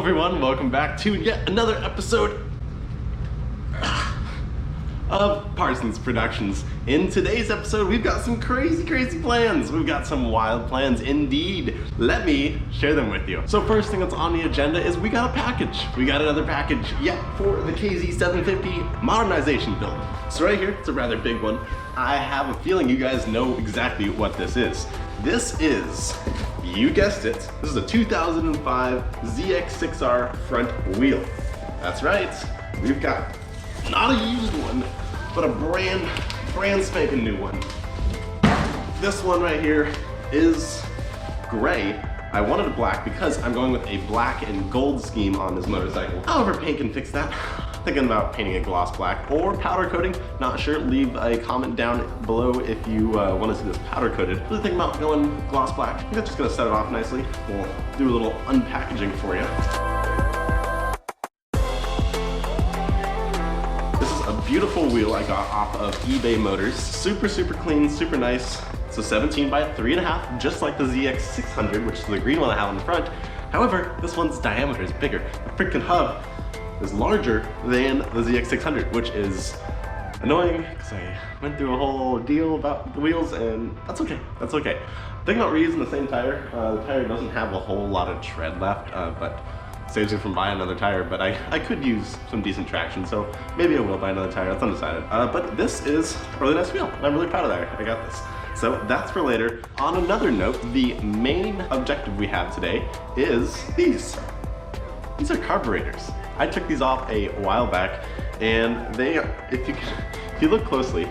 everyone, welcome back to yet another episode of Parsons Productions. In today's episode, we've got some crazy plans. We've got some wild plans indeed. Let me share them with you. So first thing that's on the agenda is we got a package. We got another package yet for the KZ750 modernization build. So right here, it's a rather big one. I have a feeling you guys know exactly what this is. This is, you guessed it, this is a 2005 ZX6R front wheel. That's right, we've got not a used one, but a brand spanking new one. This one right here is gray. I wanted a black because I'm going with a black and gold scheme on this motorcycle. However, paint can fix that. Thinking about painting a gloss black or powder coating. Not sure, leave a comment down below if you want to see this powder coated. Really thinking about going gloss black. I think that's just gonna set it off nicely. We'll do a little unpackaging for you. Beautiful wheel I got off of eBay Motors. Super clean, super nice. It's a 17 by 3.5, just like the ZX600, which is the green one I have on the front. However, this one's diameter is bigger. The freaking hub is larger than the ZX600, which is annoying because I went through a whole deal about the wheels, and that's okay, that's okay. Thinking about reusing the same tire. The tire doesn't have a whole lot of tread left, but saves me from buying another tire, but I could use some decent traction, so maybe I will buy another tire. That's undecided. But this is a really nice wheel. I'm really proud of that. I got this. So that's for later. On another note, the main objective we have today is these. These are carburetors. I took these off a while back, and they, if you look closely,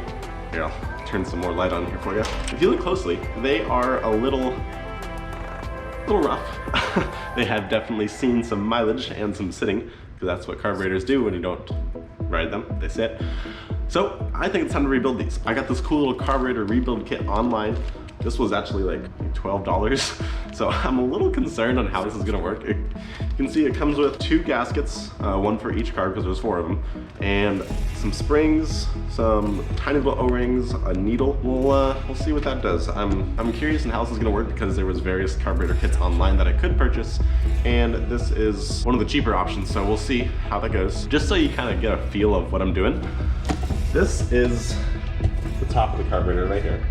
here, I'll turn some more light on here for you. If you look closely, they are a little rough. They have definitely seen some mileage and some sitting, because that's what carburetors do when you don't ride them, they sit. So I think it's time to rebuild these. I got this cool little carburetor rebuild kit online. This was actually like $12. So I'm a little concerned on how this is gonna work. You can see it comes with 2 gaskets, one for each carb because there's 4 of them, and some springs, some tiny little O-rings, a needle. We'll see what that does. I'm curious on how this is gonna work because there was various carburetor kits online that I could purchase, and this is one of the cheaper options, so we'll see how that goes. Just so you kind of get a feel of what I'm doing. This is the top of the carburetor right here.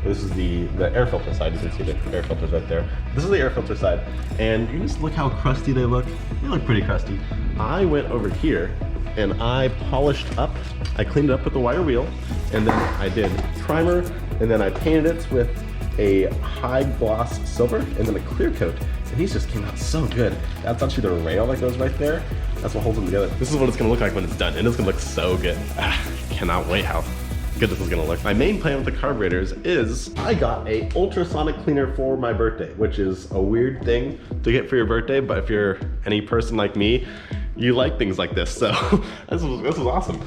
This is the air filter side. You can see the air filters right there. This is the air filter side. And you just look how crusty they look. They look pretty crusty. I went over here and I polished up. I cleaned it up with a wire wheel, and then I did primer, and then I painted it with a high gloss silver and then a clear coat. And these just came out so good. That's actually the rail that goes right there. That's what holds them together. This is what it's gonna look like when it's done, and it's gonna look so good. Cannot wait how good this is gonna look. My main plan with the carburetors is I got a ultrasonic cleaner for my birthday, which is a weird thing to get for your birthday, but if you're any person like me, you like things like this, so this was awesome.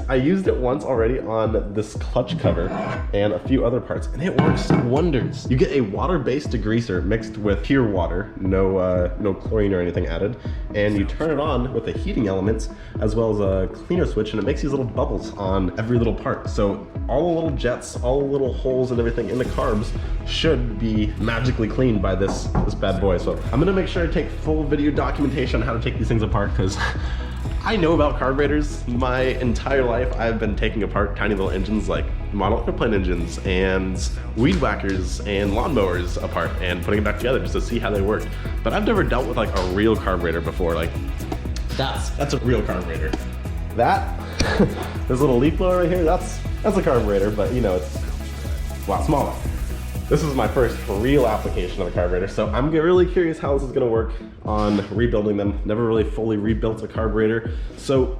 I used it once already on this clutch cover and a few other parts, and it works wonders. You get a water-based degreaser mixed with pure water, no chlorine or anything added, and you turn it on with the heating elements as well as a cleaner switch, and it makes these little bubbles on every little part. So all the little jets, all the little holes and everything in the carbs should be magically cleaned by this bad boy. So I'm gonna make sure I take full video documentation on how to take these things apart, because I know about carburetors. My entire life I've been taking apart tiny little engines like model airplane engines and weed whackers and lawnmowers apart and putting it back together just to see how they work. But I've never dealt with like a real carburetor before. Like that's a real carburetor. This little leaf blower right here, that's a carburetor, but you know, it's a lot smaller. This is my first real application of a carburetor, so I'm really curious how this is gonna work on rebuilding them. Never really fully rebuilt a carburetor, so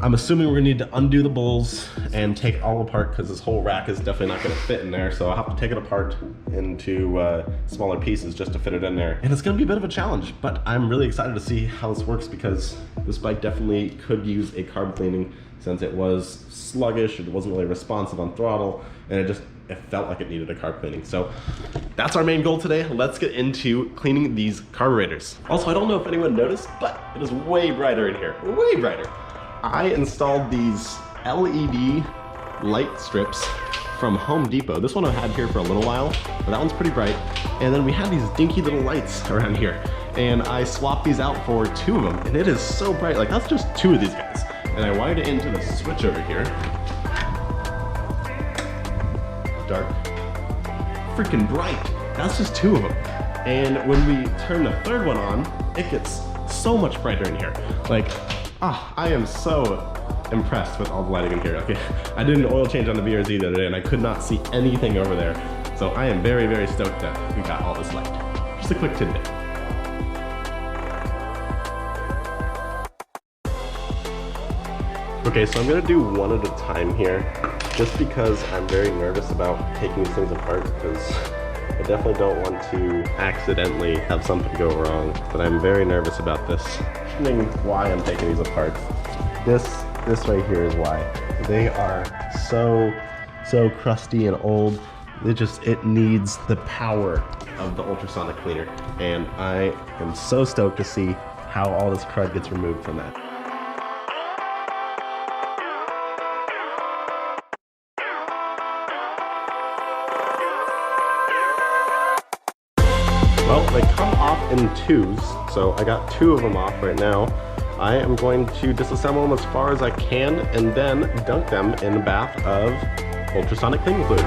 I'm assuming we're gonna need to undo the bowls and take it all apart, because this whole rack is definitely not gonna fit in there, so I'll have to take it apart into smaller pieces just to fit it in there. And it's gonna be a bit of a challenge, but I'm really excited to see how this works, because this bike definitely could use a carb cleaning, since it was sluggish, it wasn't really responsive on throttle, and it felt like it needed a carb cleaning. So that's our main goal today. Let's get into cleaning these carburetors. Also, I don't know if anyone noticed, but it is way brighter in here, way brighter. I installed these LED light strips from Home Depot. This one I've had here for a little while, but that one's pretty bright. And then we had these dinky little lights around here. and I swapped these out for 2 of them, and it is so bright. Like, that's just 2 of these guys. And I wired it into the switch over here. Dark. Freaking bright. That's just 2 of them. And when we turn the 3rd one on, it gets so much brighter in here. Like, I am so impressed with all the lighting in here. Okay, I did an oil change on the VRZ the other day and I could not see anything over there. So I am very, very stoked that we got all this light. Just a quick tidbit. Okay, so I'm gonna do one at a time here, just because I'm very nervous about taking these things apart, because I definitely don't want to accidentally have something go wrong, but I'm very nervous about this. Mentioning why I'm taking these apart. This right here is why. They are so crusty and old. It needs the power of the ultrasonic cleaner. And I am so stoked to see how all this crud gets removed from that. Well, they come off in 2s, so I got 2 of them off right now. I am going to disassemble them as far as I can and then dunk them in a bath of ultrasonic cleaning fluid.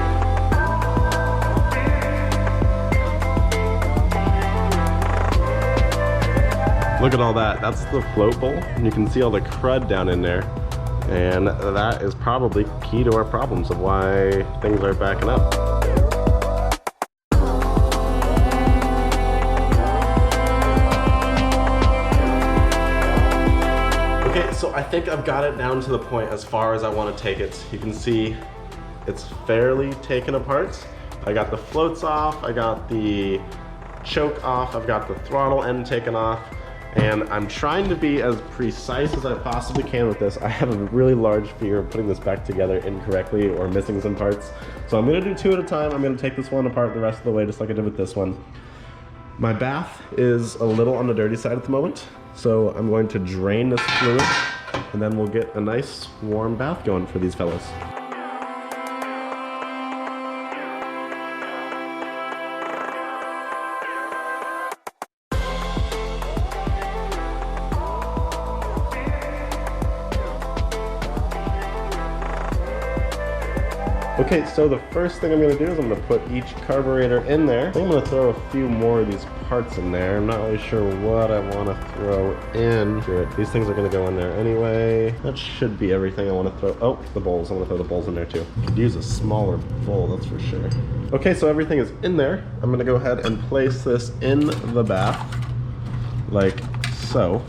Look at all that. That's the float bowl, and you can see all the crud down in there. And that is probably key to our problems of why things are backing up. So I think I've got it down to the point as far as I want to take it. You can see it's fairly taken apart. I got the floats off, I got the choke off, I've got the throttle end taken off, and I'm trying to be as precise as I possibly can with this. I have a really large fear of putting this back together incorrectly or missing some parts. So I'm gonna do 2 at a time. I'm gonna take this one apart the rest of the way just like I did with this one. My bath is a little on the dirty side at the moment, so I'm going to drain this fluid and then we'll get a nice warm bath going for these fellows. Okay, so the first thing I'm going to do is I'm going to put each carburetor in there. I think I'm going to throw a few more of these parts in there. I'm not really sure what I want to throw in. Good. These things are going to go in there anyway. That should be everything I want to throw. Oh, the bowls. I want to throw the bowls in there too. I could use a smaller bowl, that's for sure. Okay, so everything is in there. I'm going to go ahead and place this in the bath like so.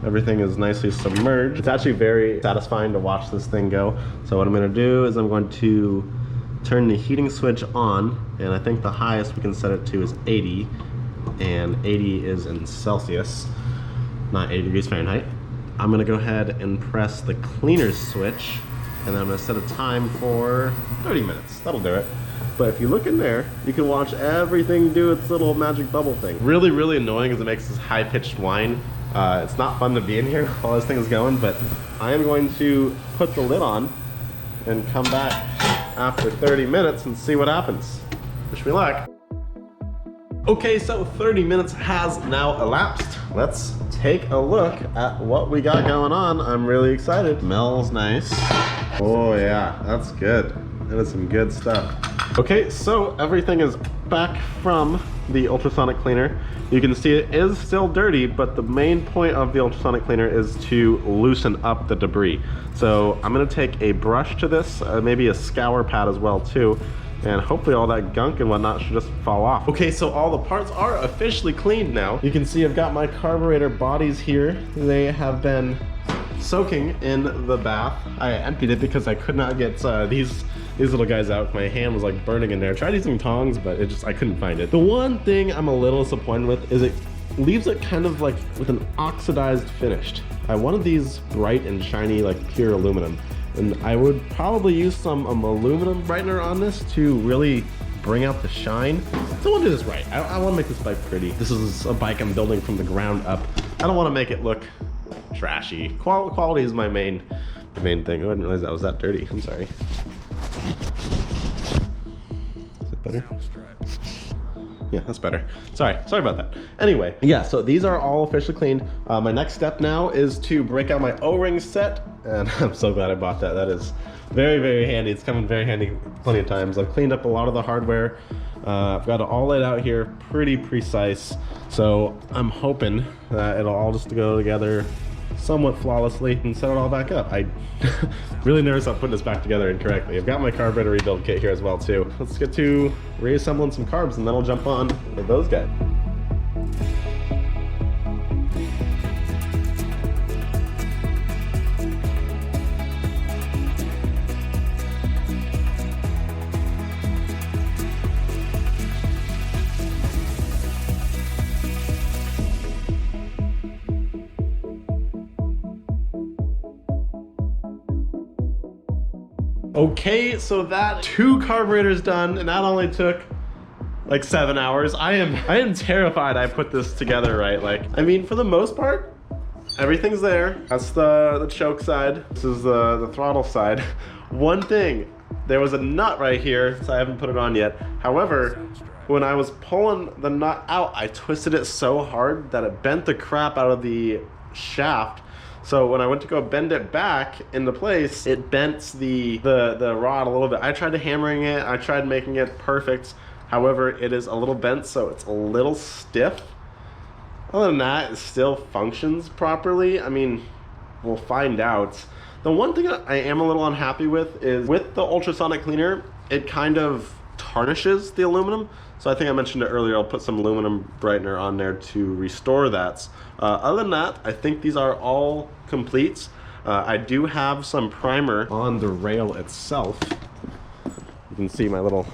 Everything is nicely submerged. It's actually very satisfying to watch this thing go. So what I'm gonna do is I'm going to turn the heating switch on, and I think the highest we can set it to is 80, and 80 is in Celsius, not 80 degrees Fahrenheit. I'm gonna go ahead and press the cleaner switch, and then I'm gonna set a time for 30 minutes. That'll do it. But if you look in there, you can watch everything do its little magic bubble thing. Really, really annoying as it makes this high-pitched whine. It's not fun to be in here while this thing is going, but I am going to put the lid on and come back after 30 minutes and see what happens. Wish me luck. Okay, so 30 minutes has now elapsed. Let's take a look at what we got going on. I'm really excited. Smells nice. Oh yeah, that's good. That is some good stuff. Okay, so everything is back from the ultrasonic cleaner. You can see it is still dirty, but the main point of the ultrasonic cleaner is to loosen up the debris. So I'm gonna take a brush to this, maybe a scour pad as well too, and hopefully all that gunk and whatnot should just fall off. Okay, so all the parts are officially cleaned now. You can see I've got my carburetor bodies here. They have been soaking in the bath. I emptied it because I could not get these little guys out. My hand was like burning in there. I tried using tongs, but I couldn't find it. The one thing I'm a little disappointed with is it leaves it kind of like with an oxidized finish. I wanted these bright and shiny, like pure aluminum, and I would probably use some aluminum brightener on this to really bring out the shine. So I want to do this right. I want to make this bike pretty. This is a bike I'm building from the ground up. I don't want to make it look trashy. Quality is my main thing. I didn't realize that was that dirty. I'm sorry. Is it better? Yeah, that's better. Sorry about that. Anyway, yeah, so these are all officially cleaned. My next step now is to break out my O-ring set, and I'm so glad I bought that. That is very, very handy. It's come in very handy plenty of times. I've cleaned up a lot of the hardware. I've got it all laid out here, pretty precise. So I'm hoping that it'll all just go together somewhat flawlessly and set it all back up. I really nervous about putting this back together incorrectly. I've got my carburetor rebuild kit here as well too. Let's get to reassembling some carbs and then I'll jump on with those guys. Okay, so that 2 carburetors done, and that only took like 7 hours. I am terrified I put this together right. Like, I mean, for the most part, everything's there. That's the choke side. This is the throttle side. One thing, there was a nut right here, so I haven't put it on yet. However, when I was pulling the nut out, I twisted it so hard that it bent the crap out of the shaft. So when I went to go bend it back into place, it bent the rod a little bit. I tried hammering it, I tried making it perfect. However, it is a little bent, so it's a little stiff. Other than that, it still functions properly. I mean, we'll find out. The one thing I am a little unhappy with is with the ultrasonic cleaner, it kind of tarnishes the aluminum. So I think I mentioned it earlier, I'll put some aluminum brightener on there to restore that. Other than that, I think these are all complete. I do have some primer on the rail itself. You can see my little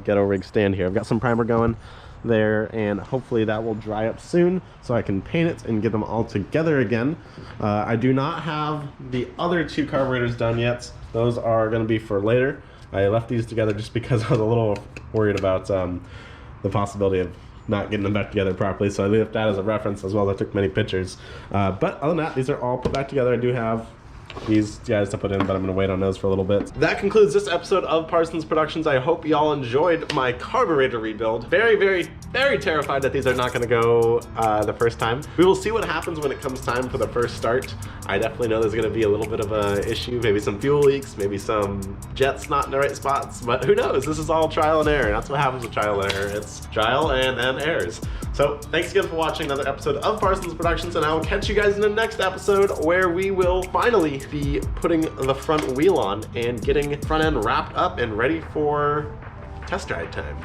ghetto rig stand here. I've got some primer going there, and hopefully that will dry up soon so I can paint it and get them all together again. I do not have the other 2 carburetors done yet. Those are going to be for later. I left these together just because I was a little worried about the possibility of not getting them back together properly, so I left that as a reference as well as I took many pictures. But other than that, these are all put back together. I do have these guys to put in, but I'm gonna wait on those for a little bit. That concludes this episode of Parsons Productions. I hope y'all enjoyed my carburetor rebuild. Very, very, very terrified that these are not gonna go the first time. We will see what happens when it comes time for the first start. I definitely know there's gonna be a little bit of a issue, maybe some fuel leaks, maybe some jets not in the right spots, but who knows? This is all trial and error. That's what happens with trial and error. It's trial and then errors. So thanks again for watching another episode of Parsons Productions, and I will catch you guys in the next episode where we will finally be putting the front wheel on and getting front end wrapped up and ready for test ride time.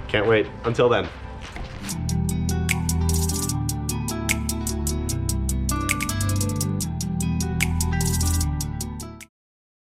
Can't wait. Until then.